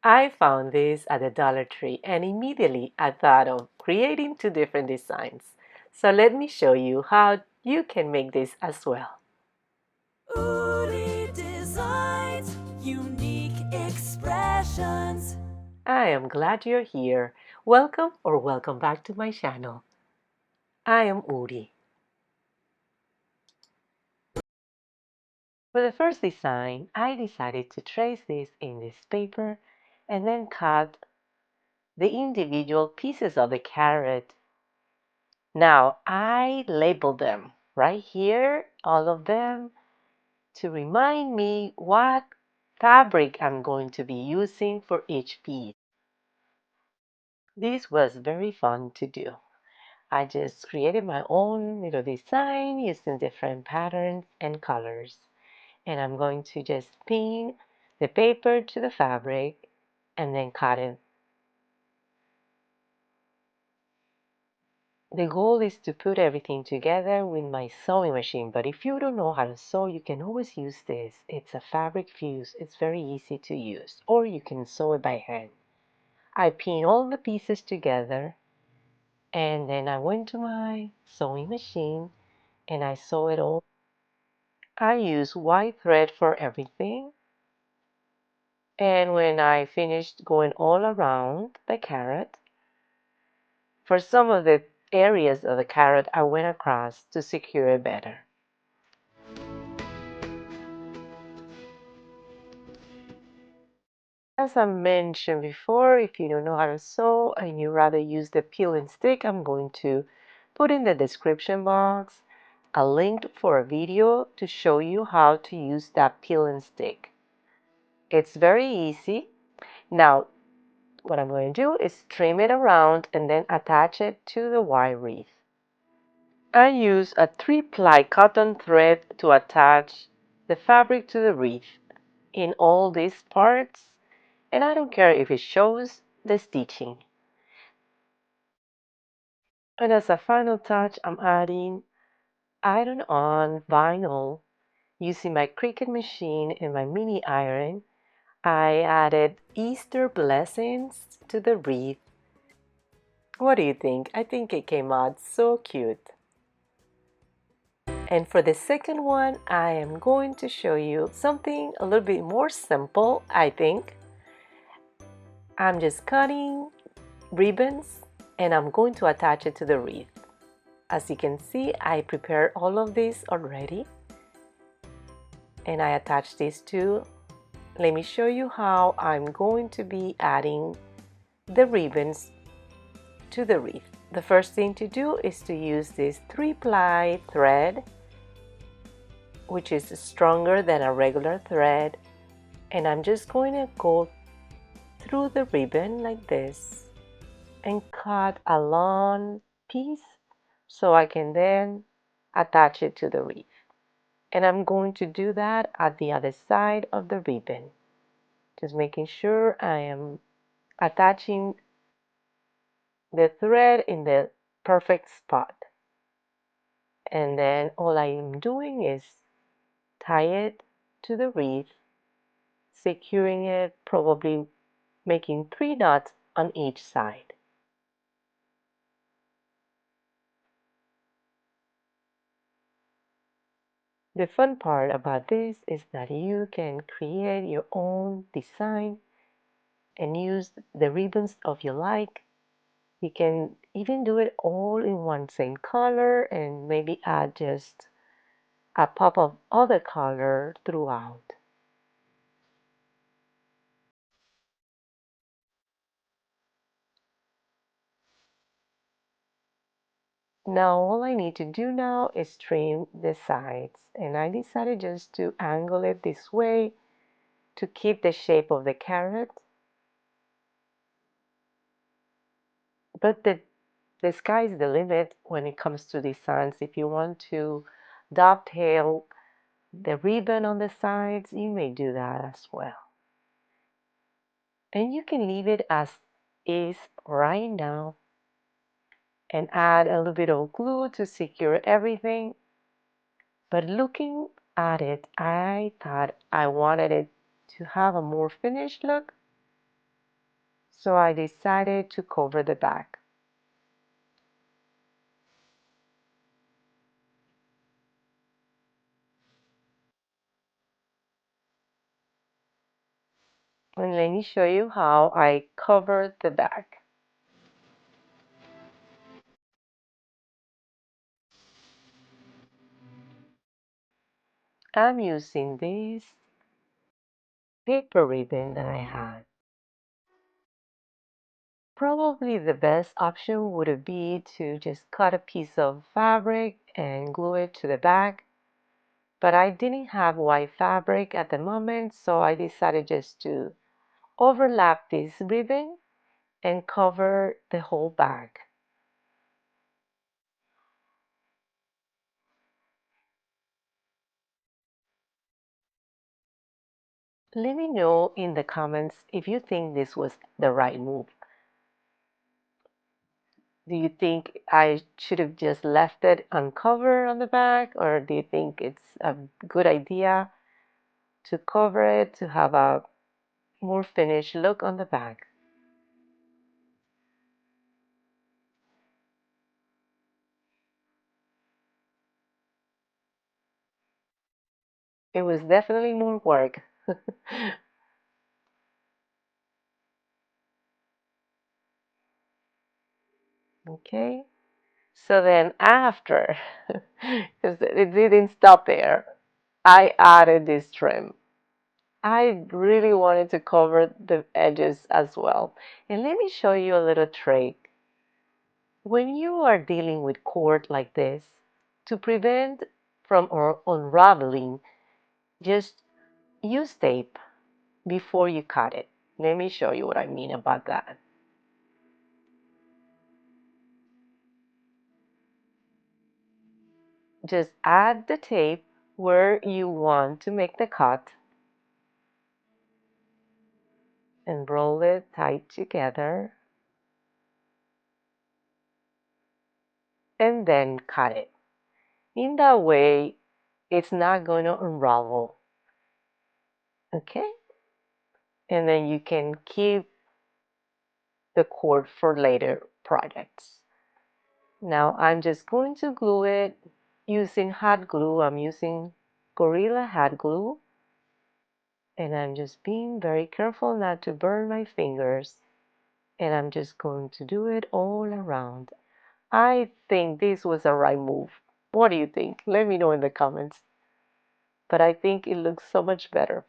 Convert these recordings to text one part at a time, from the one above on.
I found this at the Dollar Tree and immediately I thought of creating two different designs. So let me show you how you can make this as well. Uri Designs, unique expressions. I am glad you're here. Welcome or welcome back to my channel. I am Uri. For the first design, I decided to trace this in this paper and then cut the individual pieces of the carrot. Now, I labeled them right here, all of them, to remind me what fabric I'm going to be using for each piece. This was very fun to do. I just created my own little design using different patterns and colors. And I'm going to just pin the paper to the fabric and then cut it. The goal is to put everything together with my sewing machine, but if you don't know how to sew, you can always use this. It's a fabric fuse. It's very easy to use, or you can sew it by hand. I pin all the pieces together and then I went to my sewing machine and I sew it all. I use white thread for everything. And when I finished going all around the carrot, for some of the areas of the carrot, I went across to secure it better. As I mentioned before, if you don't know how to sew and you rather use the peel and stick, I'm going to put in the description box a link for a video to show you how to use that peel and stick. It's very easy. Now, what I'm going to do is trim it around and then attach it to the wire wreath. I use a 3-ply cotton thread to attach the fabric to the wreath in all these parts, and I don't care if it shows the stitching. And as a final touch, I'm adding iron-on vinyl. Using my Cricut machine and my mini iron, I added Easter blessings to the wreath. What do you think? I think it came out so cute. And for the second one, I am going to show you something a little bit more simple, I think. I'm just cutting ribbons and I'm going to attach it to the wreath. As you can see, I prepared all of this already and I attached these two. Let me show you how I'm going to be adding the ribbons to the wreath. The first thing to do is to use this 3-ply thread, which is stronger than a regular thread, and I'm just going to go through the ribbon like this and cut a long piece so I can then attach it to the wreath. And I'm going to do that at the other side of the ribbon, just making sure I am attaching the thread in the perfect spot. And then all I am doing is tie it to the wreath, securing it, probably making 3 knots on each side. The fun part about this is that you can create your own design and use the ribbons of your like. You can even do it all in one same color and maybe add just a pop of other color throughout. Now all I need to do now is trim the sides, and I decided just to angle it this way to keep the shape of the carrot. But the sky's the limit when it comes to designs. If you want to dovetail the ribbon on the sides, you may do that as well. And you can leave it as is right now and add a little bit of glue to secure everything. But looking at it, I thought I wanted it to have a more finished look. So I decided to cover the back. And let me show you how I covered the back. I'm using this paper ribbon that I had. Probably the best option would be to just cut a piece of fabric and glue it to the back. But I didn't have white fabric at the moment, so I decided just to overlap this ribbon and cover the whole back. Let me know in the comments if you think this was the right move. Do you think I should have just left it uncovered on the back, or do you think it's a good idea to cover it to have a more finished look on the back? It was definitely more work. Okay, so then after, because it didn't stop there, I added this trim. I really wanted to cover the edges as well. And let me show you a little trick. When you are dealing with cord like this, to prevent from unraveling, just use tape before you cut it. Let me show you what I mean about that. Just add the tape where you want to make the cut and roll it tight together and then cut it. In that way, it's not going to unravel. Okay? And then you can keep the cord for later projects. Now I'm just going to glue it using hot glue. I'm using Gorilla hot glue. And I'm just being very careful not to burn my fingers. And I'm just going to do it all around. I think this was a right move. What do you think? Let me know in the comments. But I think it looks so much better.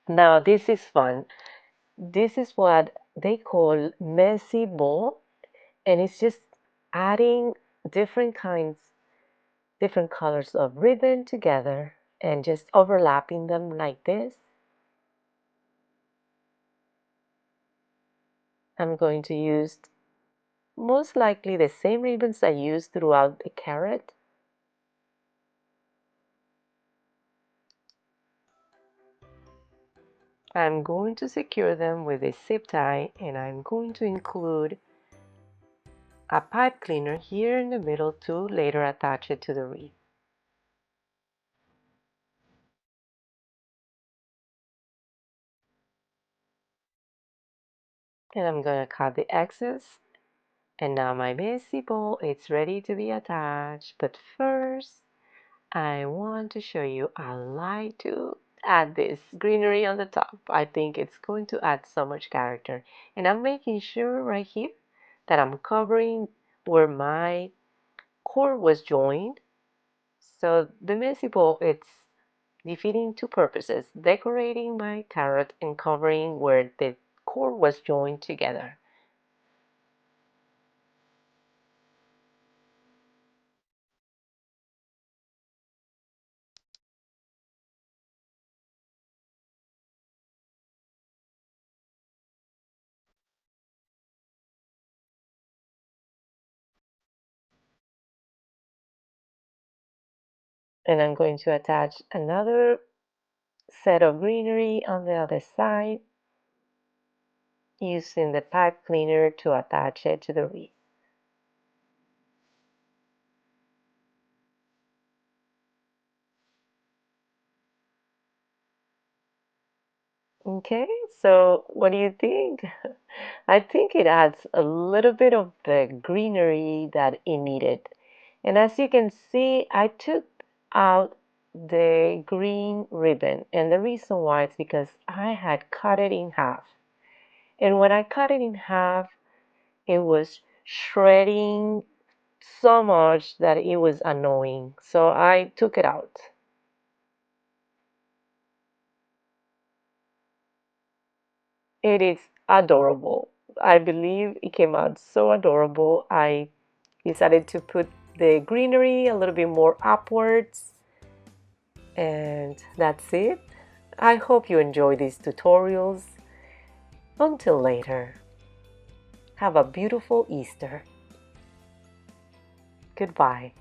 Now this is fun. This is what they call messy ball, and it's just adding different kinds, different colors of ribbon together and just overlapping them like this. I'm going to use most likely the same ribbons I used throughout the carrot. I'm going to secure them with a zip tie, and I'm going to include a pipe cleaner here in the middle to later attach it to the wreath. And I'm going to cut the excess. And now my messy ball is ready to be attached. But first, I want to show you I like to add this greenery on the top. I think it's going to add so much character. And I'm making sure right here that I'm covering where my core was joined. So the messy ball, it's defeating two purposes: decorating my carrot and covering where the core was joined together. And I'm going to attach another set of greenery on the other side using the pipe cleaner to attach it to the wreath. Okay, so what do you think? I think it adds a little bit of the greenery that it needed. And as you can see, I took out the green ribbon. And the reason why is because I had cut it in half. And when I cut it in half, it was shredding so much that it was annoying. So I took it out. It is adorable. I believe it came out so adorable. I decided to put the greenery a little bit more upwards, and that's it. I hope you enjoy these tutorials. Until later, have a beautiful Easter. Goodbye.